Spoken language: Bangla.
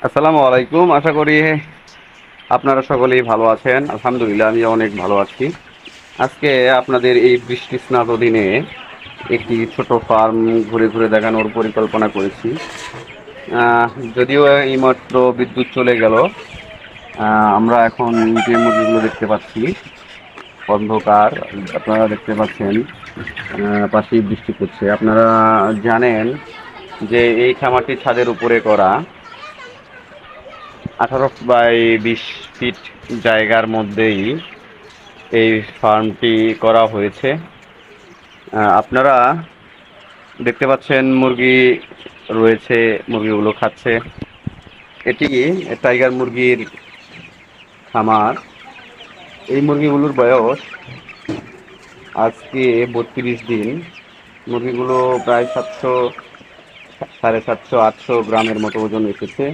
আসসালামু আলাইকুম। আশা করি আপনারা সকলেই ভালো আছেন। আলহামদুলিল্লাহ আমি অনেক ভালো আছি। আজকে আপনাদের এই বৃষ্টিস্নাত দিনে একটি ছোট ফার্ম ঘুরে ঘুরে দেখানোর পরিকল্পনা করেছি। আহ, যদিও এইমাত্র বিদ্যুৎ চলে গেল, আমরা এখন যে মুরগিগুলো দেখতে পাচ্ছি অন্ধকার, আপনারা দেখতে পাচ্ছেন পাশেই বৃষ্টি পড়ছে। আপনারা জানেন যে এই খামারটি ছাদের উপরে করা, 18 বাই 20 ফিট জায়গার মধ্যেই এই ফার্মটি করা হয়েছে। আপনারা দেখতে পাচ্ছেন মুরগি রয়েছে, মুরগিগুলো খাচ্ছে। এটি টাইগার মুরগির খামার। এই মুরগিগুলোর বয়স আজকে 32 দিন। মুরগিগুলো প্রায় 700, 750, 800 গ্রামের মতো ওজন এসেছে।